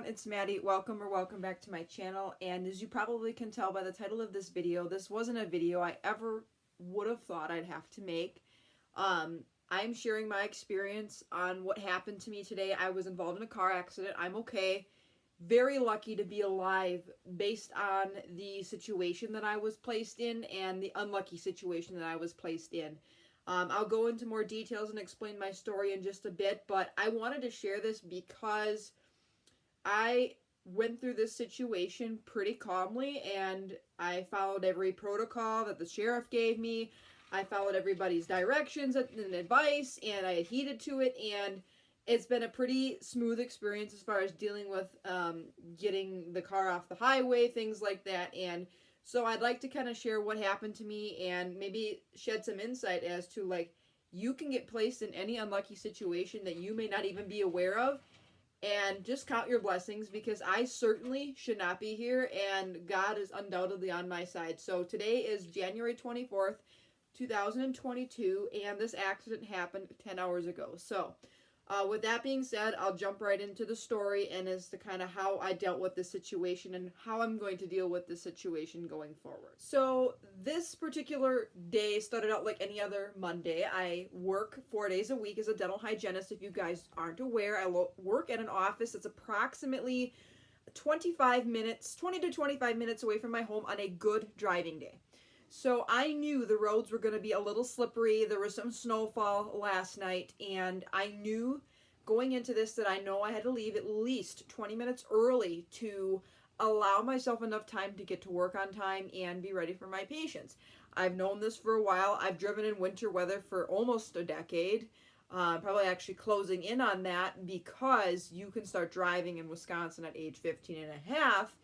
it's Maddie. Welcome back to my channel. And as you probably can tell by the title of this video, this wasn't a video I ever would have thought I'd have to make. I'm sharing my experience on what happened to me today. I was involved in a car accident. I'm okay. Very lucky to be alive based on the situation that I was placed in and the unlucky situation that I was placed in. I'll go into more details and explain my story in just a bit, but I wanted to share this because I went through this situation pretty calmly, and I followed every protocol that the sheriff gave me. I followed everybody's directions and advice, and I adhered to it, and it's been a pretty smooth experience as far as dealing with getting the car off the highway, things like that. And so I'd like to kind of share what happened to me and maybe shed some insight as to, like, you can get placed in any unlucky situation that you may not even be aware of, and just count your blessings, because I certainly should not be here, and God is undoubtedly on my side. So today is January 24th, 2022, and this accident happened 10 hours ago. So with that being said, I'll jump right into the story and as to kind of how I dealt with this situation and how I'm going to deal with this situation going forward. So this particular day started out like any other Monday. I work 4 days a week as a dental hygienist. If you guys aren't aware, I work at an office that's approximately 20 to 25 minutes away from my home on a good driving day. So I knew the roads were going to be a little slippery. There was some snowfall last night, and I knew going into this that I know I had to leave at least 20 minutes early to allow myself enough time to get to work on time and be ready for my patients. I've known this for a while. I've driven in winter weather for almost a decade, probably actually closing in on that, because you can start driving in Wisconsin at age 15 and a half.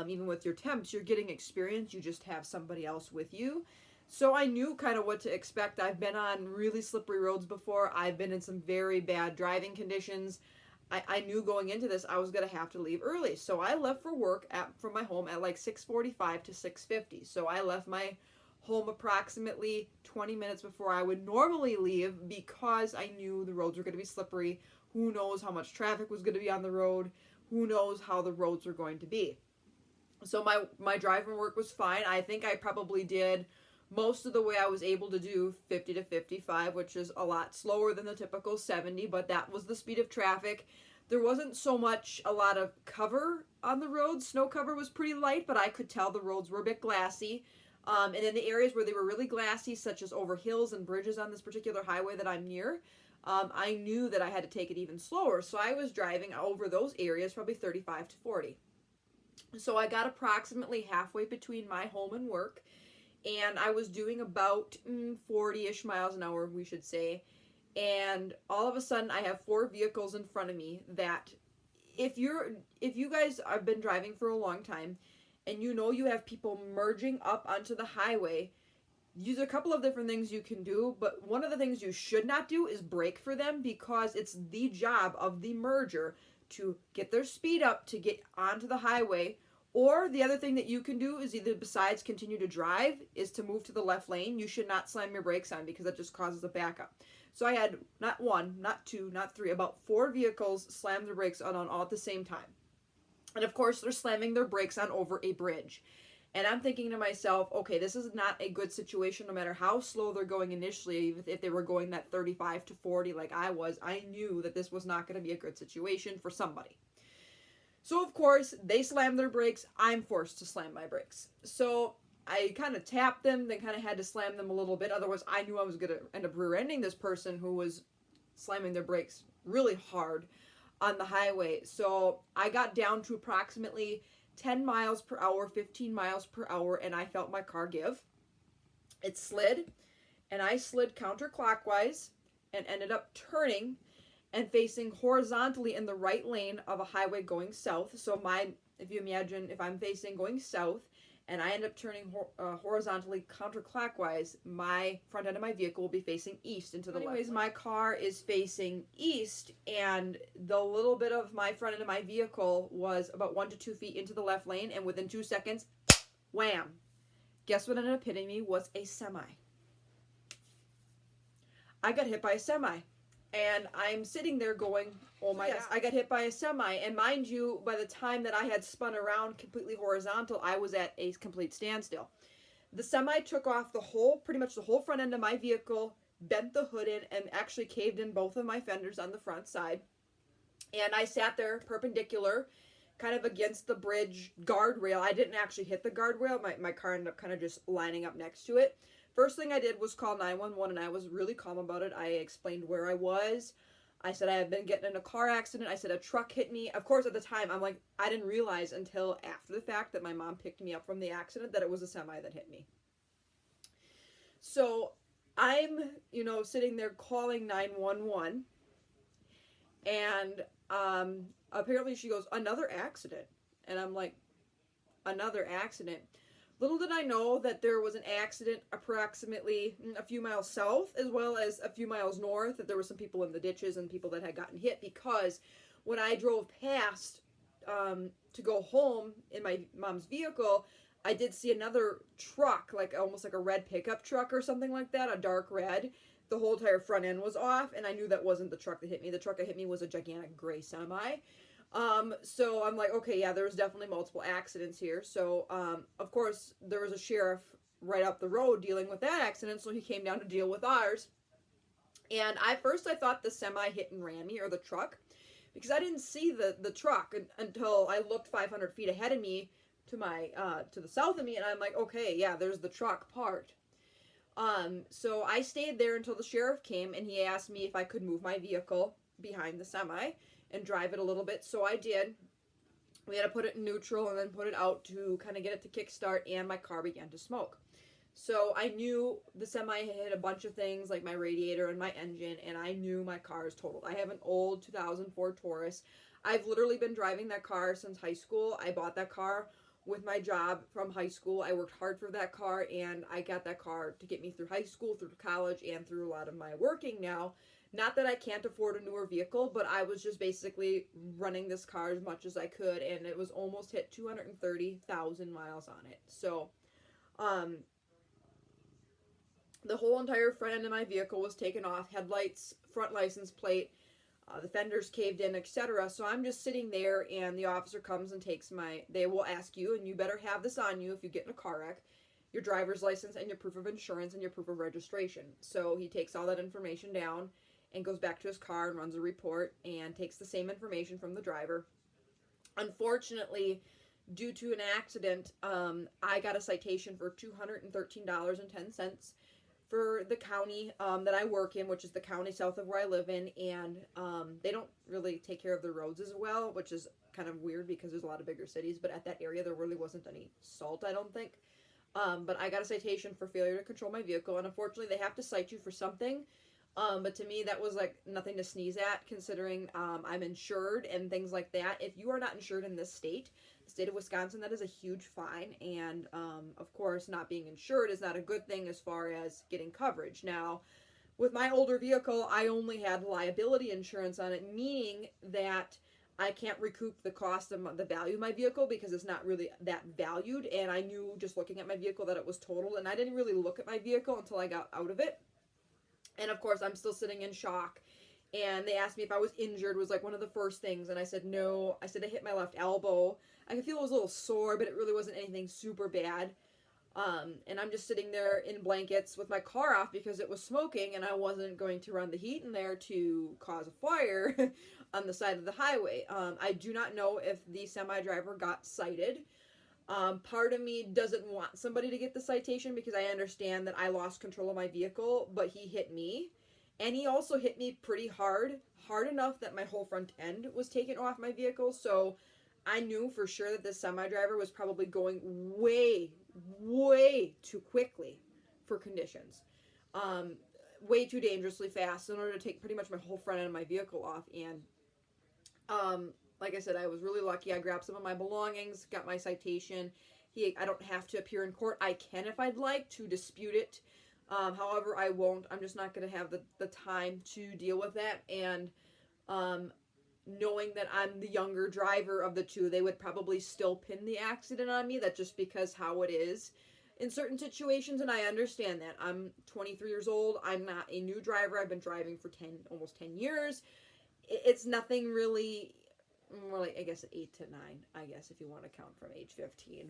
Even with your temps, you're getting experience. You just have somebody else with you. So I knew kind of what to expect. I've been on really slippery roads before. I've been in some very bad driving conditions. I knew going into this I was going to have to leave early. So I left for work from my home at like 6:45 to 6:50. So I left my home approximately 20 minutes before I would normally leave, because I knew the roads were going to be slippery. Who knows how much traffic was going to be on the road? Who knows how the roads were going to be? So my drive from work was fine. I think I probably did most of the way I was able to do 50 to 55, which is a lot slower than the typical 70, but that was the speed of traffic. There wasn't a lot of cover on the road. Snow cover was pretty light, but I could tell the roads were a bit glassy. And in the areas where they were really glassy, such as over hills and bridges on this particular highway that I'm near, I knew that I had to take it even slower. So I was driving over those areas probably 35 to 40. So I got approximately halfway between my home and work, and I was doing about 40-ish miles an hour, we should say. And all of a sudden, I have 4 vehicles in front of me that, if you guys have been driving for a long time, and you know you have people merging up onto the highway, there's a couple of different things you can do, but one of the things you should not do is brake for them, because it's the job of the merger to get their speed up to get onto the highway. Or the other thing that you can do is, either besides continue to drive, is to move to the left lane. You should not slam your brakes on, because that just causes a backup. So I had not 1, not 2, not 3, about 4 vehicles slam their brakes on all at the same time. And of course, they're slamming their brakes on over a bridge. And I'm thinking to myself, okay, this is not a good situation, no matter how slow they're going initially. Even if they were going that 35 to 40 like I was, I knew that this was not going to be a good situation for somebody. So of course, they slam their brakes. I'm forced to slam my brakes. So I kind of tapped them, then kind of had to slam them a little bit. Otherwise, I knew I was going to end up rear-ending this person who was slamming their brakes really hard on the highway. So I got down to approximately 10 miles per hour, 15 miles per hour, and I felt my car give. It slid, and I slid counterclockwise and ended up turning and facing horizontally in the right lane of a highway going south. So if you imagine, if I'm facing going south and I end up turning horizontally counterclockwise, my front end of my vehicle will be facing east into the left. Anyways, my car is facing east, and the little bit of my front end of my vehicle was about 1 to 2 feet into the left lane, and within 2 seconds, wham! Guess what ended up hitting me was a semi. I got hit by a semi. And I'm sitting there going, oh my God, I got hit by a semi. And mind you, by the time that I had spun around completely horizontal, I was at a complete standstill. The semi took off pretty much the whole front end of my vehicle, bent the hood in, and actually caved in both of my fenders on the front side. And I sat there perpendicular, kind of against the bridge guardrail. I didn't actually hit the guardrail. My car ended up kind of just lining up next to it. First thing I did was call 911, and I was really calm about it. I explained where I was. I said I had been getting in a car accident. I said a truck hit me. Of course, at the time, I'm like, I didn't realize until after the fact that my mom picked me up from the accident that it was a semi that hit me. So I'm, sitting there calling 911, and apparently she goes, another accident. And I'm like, another accident? Little did I know that there was an accident approximately a few miles south as well as a few miles north, that there were some people in the ditches and people that had gotten hit, because when I drove past to go home in my mom's vehicle, I did see another truck, like almost like a red pickup truck or something like that, a dark red. The whole entire front end was off, and I knew that wasn't the truck that hit me. The truck that hit me was a gigantic gray semi. So I'm like, okay, yeah, there's definitely multiple accidents here. So, of course, there was a sheriff right up the road dealing with that accident, so he came down to deal with ours. And I thought the semi hit and ran me, or the truck, because I didn't see the truck until I looked 500 feet ahead of me to the south of me, and I'm like, okay, yeah, there's the truck parked. So I stayed there until the sheriff came, and he asked me if I could move my vehicle behind the semi and drive it a little bit. So I did. We had to put it in neutral and then put it out to kind of get it to kickstart, and my car began to smoke. So I knew the semi hit a bunch of things like my radiator and my engine, and I knew my car is totaled. I have an old 2004 Taurus. I've literally been driving that car since high school. I bought that car with my job from high school. I worked hard for that car, and I got that car to get me through high school, through college, and through a lot of my working now. Not that I can't afford a newer vehicle, but I was just basically running this car as much as I could, and it was almost hit 230,000 miles on it. So, the whole entire front end of my vehicle was taken off, headlights, front license plate, the fenders caved in, etc. So I'm just sitting there, and the officer comes and takes they will ask you, and you better have this on you if you get in a car wreck, your driver's license and your proof of insurance and your proof of registration. So he takes all that information down and goes back to his car and runs a report and takes the same information from the driver. Unfortunately, due to an accident, I got a citation for $213.10 for the county that I work in, which is the county south of where I live in, and they don't really take care of the roads as well, which is kind of weird because there's a lot of bigger cities, but at that area there really wasn't any salt, I don't think. But I got a citation for failure to control my vehicle, and unfortunately they have to cite you for something. But to me, that was like nothing to sneeze at, considering I'm insured and things like that. If you are not insured in this state, the state of Wisconsin, that is a huge fine. And of course, not being insured is not a good thing as far as getting coverage. Now, with my older vehicle, I only had liability insurance on it, meaning that I can't recoup the cost of the value of my vehicle because it's not really that valued. And I knew just looking at my vehicle that it was totaled, and I didn't really look at my vehicle until I got out of it. And of course, I'm still sitting in shock. And they asked me if I was injured, was like one of the first things. And I said, no. I said, I hit my left elbow. I could feel it was a little sore, but it really wasn't anything super bad. And I'm just sitting there in blankets with my car off because it was smoking, and I wasn't going to run the heat in there to cause a fire on the side of the highway. I do not know if the semi-driver got cited. Part of me doesn't want somebody to get the citation because I understand that I lost control of my vehicle, but he hit me. And he also hit me pretty hard enough that my whole front end was taken off my vehicle. So I knew for sure that this semi-driver was probably going way, way too quickly for conditions. Way too dangerously fast in order to take pretty much my whole front end of my vehicle off. And like I said, I was really lucky. I grabbed some of my belongings, got my citation. I don't have to appear in court. I can if I'd like to dispute it. However, I won't. I'm just not going to have the time to deal with that. And knowing that I'm the younger driver of the two, they would probably still pin the accident on me. That's just because how it is. in certain situations, and I understand that. I'm 23 years old. I'm not a new driver. I've been driving for almost 10 years. It's nothing really, more like, I guess, 8 to 9, I guess, if you want to count from age 15.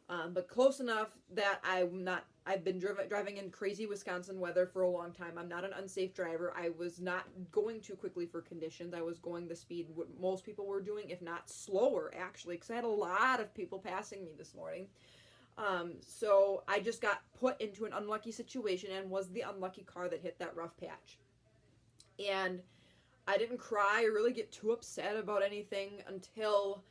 But close enough that I've been driving in crazy Wisconsin weather for a long time. I'm not an unsafe driver. I was not going too quickly for conditions. I was going the speed what most people were doing, if not slower, actually, because I had a lot of people passing me this morning. So I just got put into an unlucky situation and was the unlucky car that hit that rough patch. And I didn't cry or really get too upset about anything until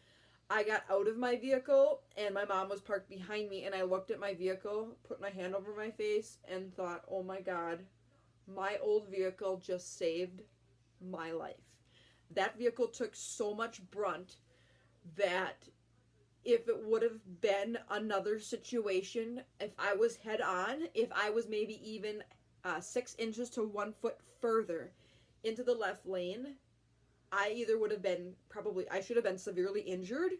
I got out of my vehicle and my mom was parked behind me, and I looked at my vehicle, put my hand over my face, and thought, oh my God, my old vehicle just saved my life. That vehicle took so much brunt that if it would have been another situation, if I was head on, if I was maybe even 6 inches to 1 foot further into the left lane, I either would have been I should have been severely injured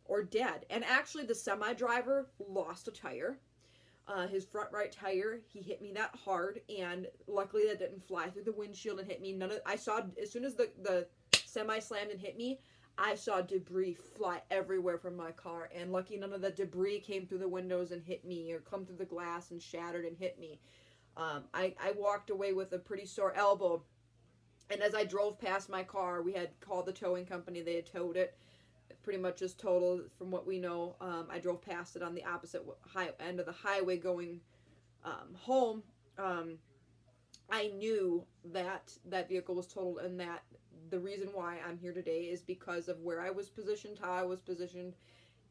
or dead. And actually, the semi driver lost a tire. His front right tire, he hit me that hard, and luckily that didn't fly through the windshield and hit me. I saw, as soon as the semi slammed and hit me, I saw debris fly everywhere from my car, and lucky none of the debris came through the windows and hit me, or come through the glass and shattered and hit me. I walked away with a pretty sore elbow. And as I drove past my car, we had called the towing company. They had towed it. Pretty much just totaled, from what we know. I drove past it on the opposite end of the highway going home. I knew that that vehicle was totaled, and that the reason why I'm here today is because of where I was positioned, how I was positioned,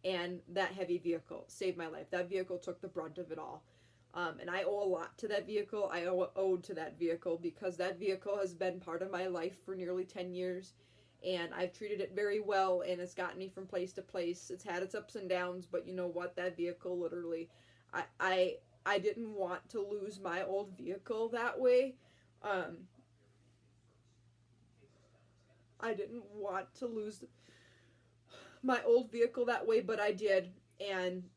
and that heavy vehicle saved my life. That vehicle took the brunt of it all. And I owe a lot to that vehicle. I owed to that vehicle because that vehicle has been part of my life for nearly 10 years. And I've treated it very well, and it's gotten me from place to place. It's had its ups and downs, but you know what? That vehicle literally, I didn't want to lose my old vehicle that way. I didn't want to lose my old vehicle that way, but I did. And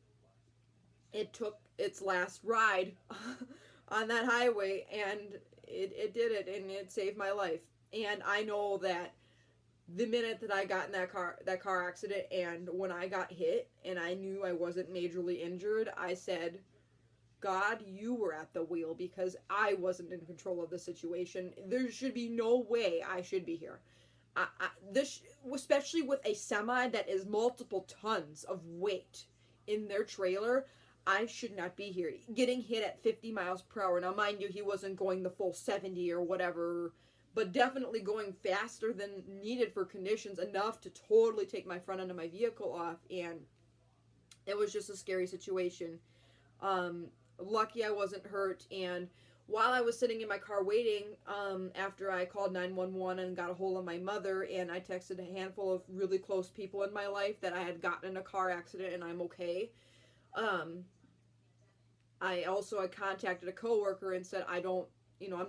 it took its last ride on that highway, and it did it, and it saved my life. And I know that the minute that I got in that car accident, and when I got hit and I knew I wasn't majorly injured, I said, God, you were at the wheel, because I wasn't in control of the situation. There should be no way I should be here. This, especially with a semi that is multiple tons of weight in their trailer, I should not be here. Getting hit at 50 miles per hour. Now, mind you, he wasn't going the full 70 or whatever, but definitely going faster than needed for conditions, enough to totally take my front end of my vehicle off, and it was just a scary situation. Lucky I wasn't hurt, and while I was sitting in my car waiting, after I called 911 and got a hold of my mother, and I texted a handful of really close people in my life that I had gotten in a car accident and I'm okay. I contacted a coworker and said, I'm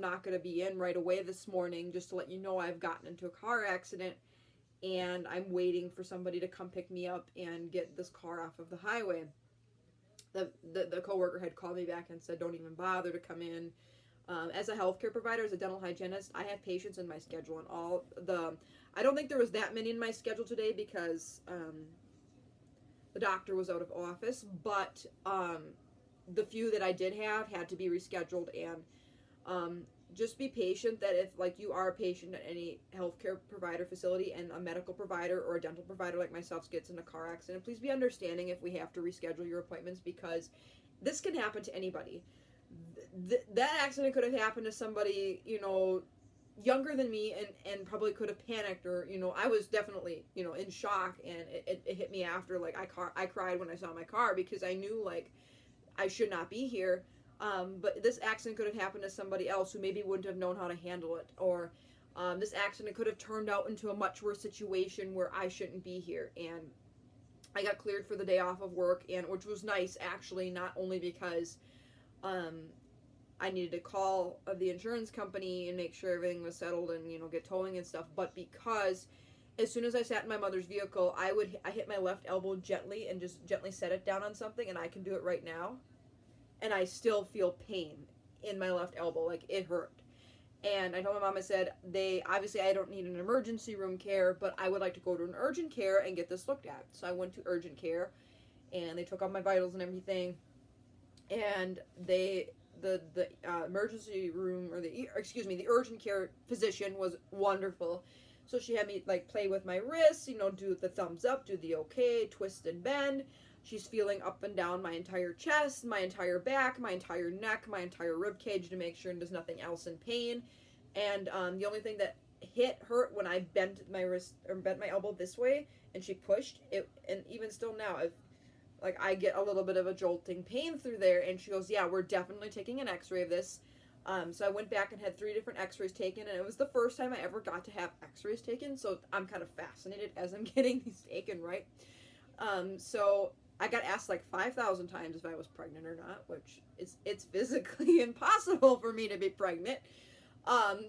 not going to be in right away this morning, just to let you know I've gotten into a car accident and I'm waiting for somebody to come pick me up and get this car off of the highway. The coworker had called me back and said, don't even bother to come in. As a healthcare provider, as a dental hygienist, I have patients in my schedule, and I don't think there was that many in my schedule today because the doctor was out of office, but the few that I did have had to be rescheduled. And just be patient, that if you are a patient at any healthcare provider facility and a medical provider or a dental provider like myself gets in a car accident, please be understanding if we have to reschedule your appointments, because this can happen to anybody. That accident could have happened to somebody, younger than me, and probably could have panicked, or, I was definitely, in shock, and it hit me after, I cried when I saw my car, because I knew, I should not be here. But this accident could have happened to somebody else who maybe wouldn't have known how to handle it, or this accident could have turned out into a much worse situation where I shouldn't be here. And I got cleared for the day off of work, and which was nice, actually, not only because I needed to call the insurance company and make sure everything was settled and, get towing and stuff, but because as soon as I sat in my mother's vehicle, I hit my left elbow gently and just gently set it down on something, and I can do it right now. and I still feel pain in my left elbow. Like, it hurt. And I told my mom, I said, obviously I don't need an emergency room care, but I would like to go to an urgent care and get this looked at. So I went to urgent care, and they took all my vitals and everything. And the emergency room, or the urgent care physician was wonderful. So she had me like play with my wrists, do the thumbs up, do the okay, twist and bend. She's feeling up and down my entire chest, my entire back, my entire neck, my entire rib cage to make sure there's nothing else in pain. And the only thing that hurt when I bent my wrist or bent my elbow this way, and she pushed it. And even still now, I get a little bit of a jolting pain through there. And she goes, "Yeah, we're definitely taking an X-ray of this." So I went back and had 3 different X-rays taken, and it was the first time I ever got to have X-rays taken. So I'm kind of fascinated as I'm getting these taken, right? So I got asked like 5,000 times if I was pregnant or not, which it's physically impossible for me to be pregnant.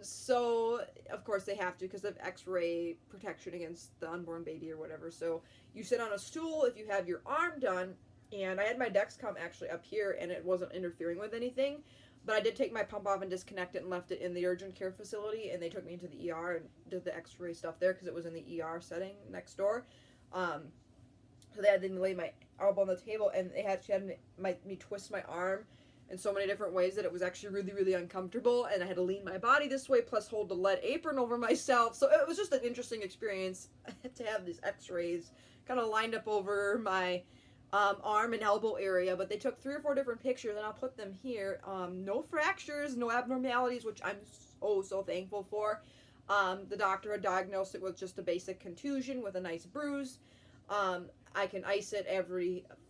So of course they have to, because of X-ray protection against the unborn baby or whatever. So you sit on a stool if you have your arm done, and I had my Dexcom actually up here, and it wasn't interfering with anything. But I did take my pump off and disconnect it and left it in the urgent care facility, and they took me into the ER and did the X-ray stuff there because it was in the ER setting next door. So they had to lay my elbow on the table, and she had me twist my arm in so many different ways that it was actually really, really uncomfortable, and I had to lean my body this way plus hold the lead apron over myself. So it was just an interesting experience. I had to have these X-rays kind of lined up over my arm and elbow area, but they took 3 or 4 different pictures, and I'll put them here. No fractures, no abnormalities, which I'm so thankful for. The doctor had diagnosed it with just a basic contusion with a nice bruise. I can ice it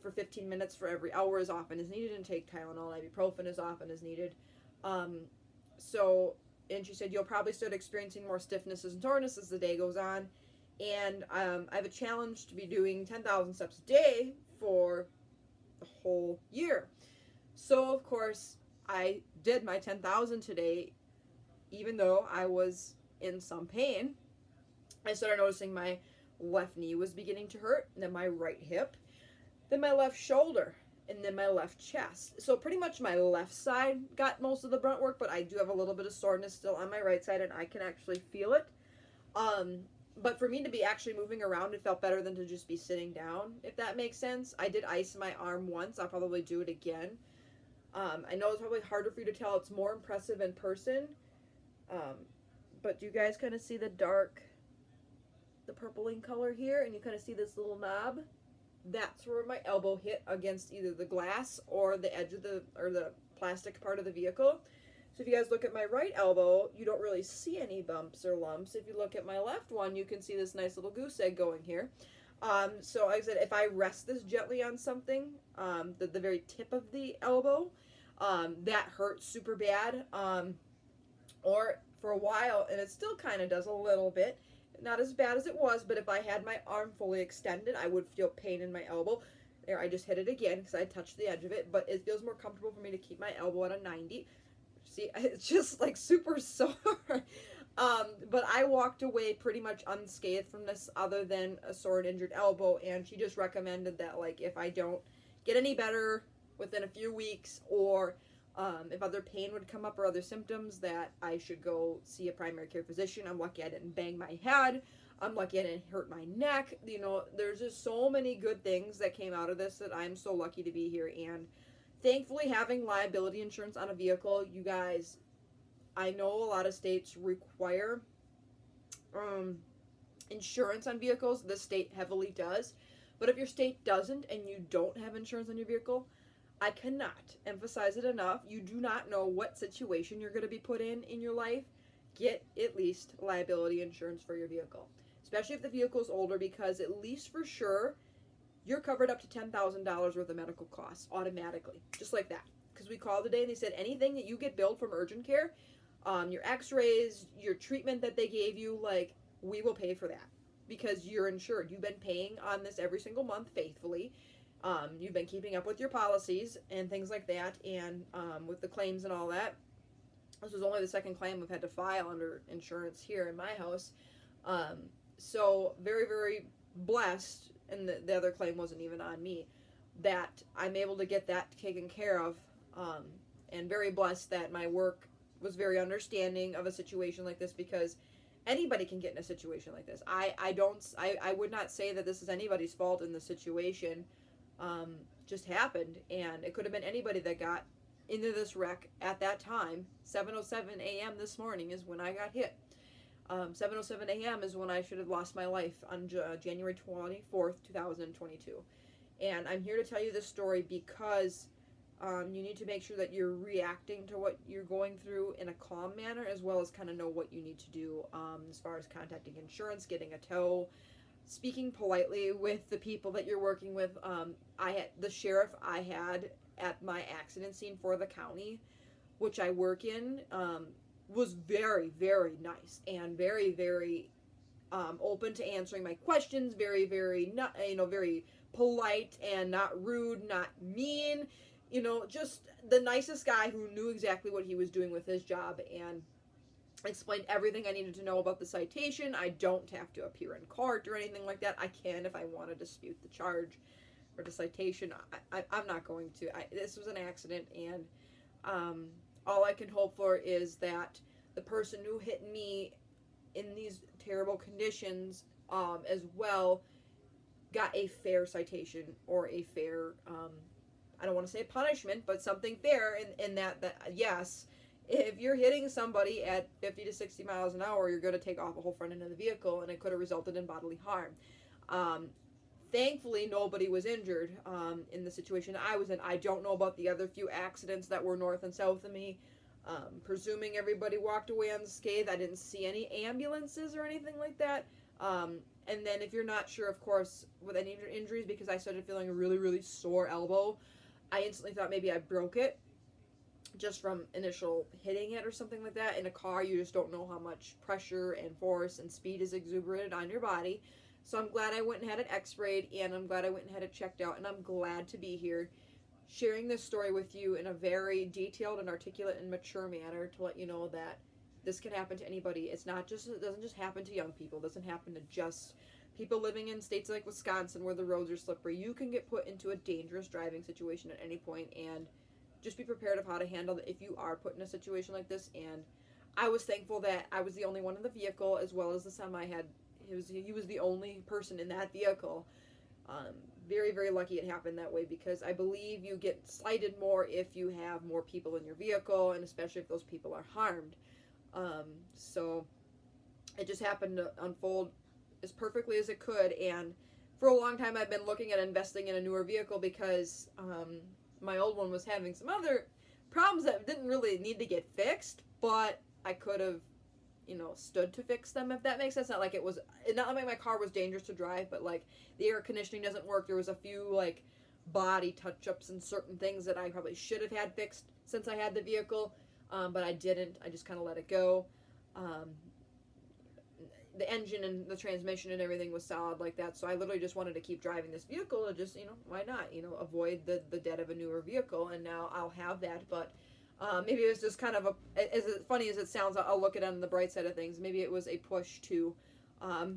for 15 minutes for every hour as often as needed, and take Tylenol, ibuprofen as often as needed. And she said, you'll probably start experiencing more stiffness and soreness as the day goes on. And I have a challenge to be doing 10,000 steps a day for the whole year. So, of course, I did my 10,000 today, even though I was in some pain. I started noticing my left knee was beginning to hurt, and then my right hip, then my left shoulder, and then my left chest. So pretty much my left side got most of the brunt work, but I do have a little bit of soreness still on my right side, and I can actually feel it. But for me to be actually moving around, it felt better than to just be sitting down, if that makes sense. I did ice my arm once. I'll probably do it again. I know it's probably harder for you to tell. It's more impressive in person. But do you guys kind of see the purpling color here? And you kind of see this little knob? That's where my elbow hit against either the glass or the edge of the plastic part of the vehicle. So if you guys look at my right elbow, you don't really see any bumps or lumps. If you look at my left one, you can see this nice little goose egg going here. So like I said, if I rest this gently on something, the very tip of the elbow, that hurts super bad. Or for a while, and it still kind of does a little bit, not as bad as it was, but if I had my arm fully extended, I would feel pain in my elbow. There, I just hit it again because I touched the edge of it, but it feels more comfortable for me to keep my elbow at a 90. See, it's just like super sore. But I walked away pretty much unscathed from this, other than a sore and injured elbow, and she just recommended that, like, if I don't get any better within a few weeks, or if other pain would come up or other symptoms, that I should go see a primary care physician. I'm lucky I didn't bang my head. I'm lucky I didn't hurt my neck. You know, there's just so many good things that came out of this that I'm so lucky to be here. And thankfully, having liability insurance on a vehicle, you guys, I know a lot of states require insurance on vehicles. This state heavily does. But if your state doesn't and you don't have insurance on your vehicle, I cannot emphasize it enough. You do not know what situation you're going to be put in your life. Get at least liability insurance for your vehicle, especially if the vehicle is older, because at least for sure, you're covered up to $10,000 worth of medical costs automatically, just like that. Because we called today and they said anything that you get billed from urgent care, your x-rays, your treatment that they gave you, like, we will pay for that because you're insured. You've been paying on this every single month faithfully. You've been keeping up with your policies and things like that, and with the claims and all that. This was only the second claim we've had to file under insurance here in my house. So very, very blessed, and the other claim wasn't even on me, that I'm able to get that taken care of Um, and very blessed that my work was very understanding of a situation like this, because anybody can get in a situation like this. I would not say that this is anybody's fault in the situation. Just happened, and it could have been anybody that got into this wreck at that time. 7:07 a.m. this morning is when I got hit. 7:07 a.m. is when I should have lost my life on January 24th, 2022. And I'm here to tell you this story because you need to make sure that you're reacting to what you're going through in a calm manner, as well as kind of know what you need to do as far as contacting insurance, getting a tow, speaking politely with the people that you're working with. I had the sheriff I had at my accident scene for the county, which I work in, was very, very nice and very, very open to answering my questions. Very, very not, very polite and not rude, not mean. Just the nicest guy who knew exactly what he was doing with his job, and explained everything I needed to know about the citation. I don't have to appear in court or anything like that. I can if I want to dispute the charge or the citation. I'm not going to. This was an accident, and all I can hope for is that the person who hit me in these terrible conditions as well got a fair citation, or a fair, I don't want to say punishment, but something fair in that yes, if you're hitting somebody at 50 to 60 miles an hour, you're going to take off a whole front end of the vehicle, and it could have resulted in bodily harm. Thankfully, nobody was injured in the situation I was in. I don't know about the other few accidents that were north and south of me. Presuming everybody walked away unscathed. I didn't see any ambulances or anything like that. And then if you're not sure, of course, with any injuries, because I started feeling a really, really sore elbow, I instantly thought maybe I broke it just from initial hitting it or something like that. In a car, you just don't know how much pressure and force and speed is exuberated on your body. So I'm glad I went and had it x-rayed, and I'm glad I went and had it checked out, and I'm glad to be here sharing this story with you in a very detailed and articulate and mature manner to let you know that this can happen to anybody. It doesn't just happen to young people. It doesn't happen to just people living in states like Wisconsin where the roads are slippery. You can get put into a dangerous driving situation at any point, and just be prepared of how to handle it if you are put in a situation like this. And I was thankful that I was the only one in the vehicle, as well as the semi had. He was the only person in that vehicle. Very, very lucky it happened that way, because I believe you get cited more if you have more people in your vehicle, and especially if those people are harmed. So it just happened to unfold as perfectly as it could, and for a long time I've been looking at investing in a newer vehicle, because my old one was having some other problems that didn't really need to get fixed, but I could have stood to fix them, if that makes sense. Not like my car was dangerous to drive, but like the air conditioning doesn't work. There was a few like body touch-ups and certain things that I probably should have had fixed since I had the vehicle, but I didn't. I just kind of let it go. The engine and the transmission and everything was solid like that, so I literally just wanted to keep driving this vehicle, and just, why not, avoid the debt of a newer vehicle, and now I'll have that. But maybe it was just kind of as funny as it sounds, I'll look at it on the bright side of things. Maybe it was a push to, a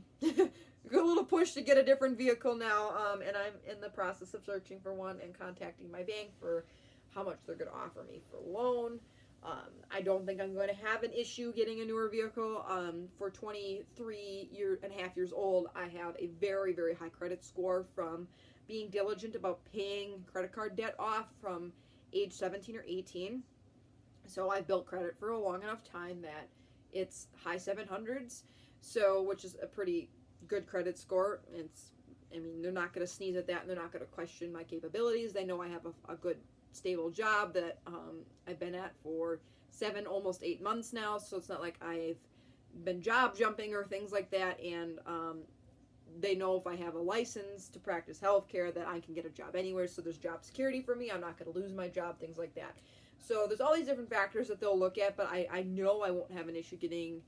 little push to get a different vehicle now, and I'm in the process of searching for one and contacting my bank for how much they're going to offer me for loan. I don't think I'm going to have an issue getting a newer vehicle. For 23.5 years old, I have a very, very high credit score from being diligent about paying credit card debt off from age 17 or 18. So I've built credit for a long enough time that it's high 700s, which is a pretty good credit score. They're not going to sneeze at that, and they're not going to question my capabilities. They know I have a good, stable job that I've been at for 7, almost 8 months now, so it's not like I've been job jumping or things like that. And they know if I have a license to practice healthcare that I can get a job anywhere, so there's job security for me. I'm not going to lose my job, things like that. So there's all these different factors that they'll look at, but I know I won't have an issue getting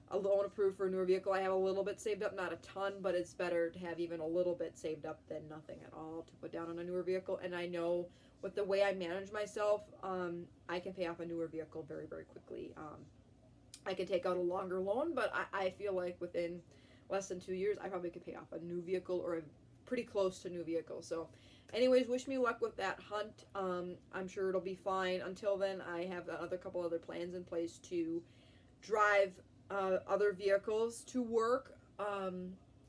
a loan approved for a newer vehicle. I have a little bit saved up, not a ton, but it's better to have even a little bit saved up than nothing at all to put down on a newer vehicle. And I know with the way I manage myself, I can pay off a newer vehicle very, very quickly. I can take out a longer loan, but I feel like within less than 2 years, I probably could pay off a new vehicle, or a pretty close to new vehicle. So anyways, wish me luck with that hunt. I'm sure it'll be fine. Until then, I have a couple other plans in place to drive other vehicles to work,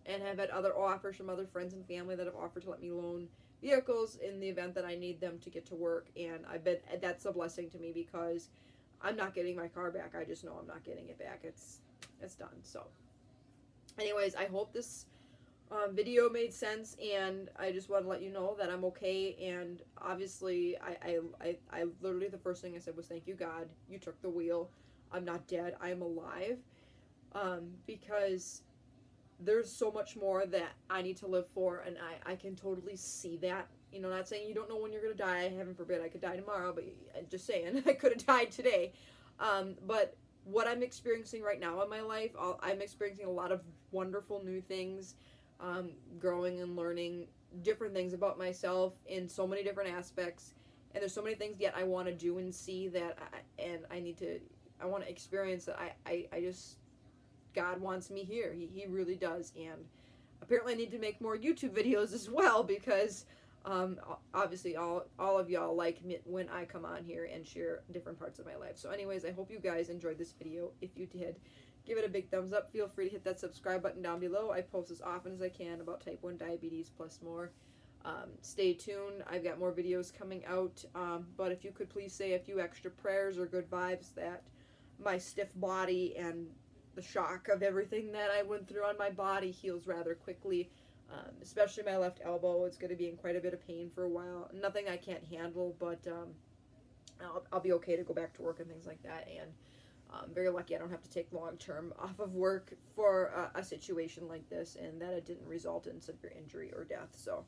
and have had other offers from other friends and family that have offered to let me loan vehicles in the event that I need them to get to work. And I bet that's a blessing to me, because I'm not getting my car back. I just know I'm not getting it back. It's done. So anyways, I hope this video made sense, and I just want to let you know that I'm okay. And obviously, I literally, the first thing I said was, thank you, God, you took the wheel. I'm not dead. I'm alive. Because there's so much more that I need to live for, and I can totally see that. You know, not saying you don't know when you're going to die. Heaven forbid I could die tomorrow, but just saying, I could have died today. But what I'm experiencing right now in my life, I'm experiencing a lot of wonderful new things, growing and learning different things about myself in so many different aspects. And there's so many things yet I want to do and see that, I want to experience that. I just, God wants me here. He really does. And apparently I need to make more YouTube videos as well, because obviously all of y'all like me when I come on here and share different parts of my life. So anyways, I hope you guys enjoyed this video. If you did, give it a big thumbs up. Feel free to hit that subscribe button down below. I post as often as I can about type 1 diabetes plus more. Stay tuned. I've got more videos coming out. But if you could please say a few extra prayers or good vibes that my stiff body and the shock of everything that I went through on my body heals rather quickly, especially my left elbow. It's going to be in quite a bit of pain for a while. Nothing I can't handle, but I'll be okay to go back to work and things like that. And I'm very lucky I don't have to take long term off of work for a situation like this, and that it didn't result in severe injury or death. So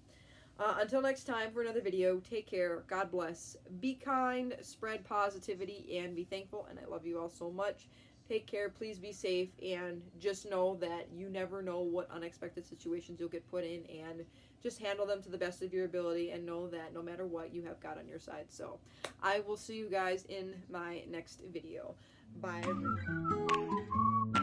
until next time for another video, take care, God bless, be kind, spread positivity, and be thankful. And I love you all so much. Take care, please be safe, and just know that you never know what unexpected situations you'll get put in, and just handle them to the best of your ability, and know that no matter what, you have God on your side. So I will see you guys in my next video. Bye, everyone.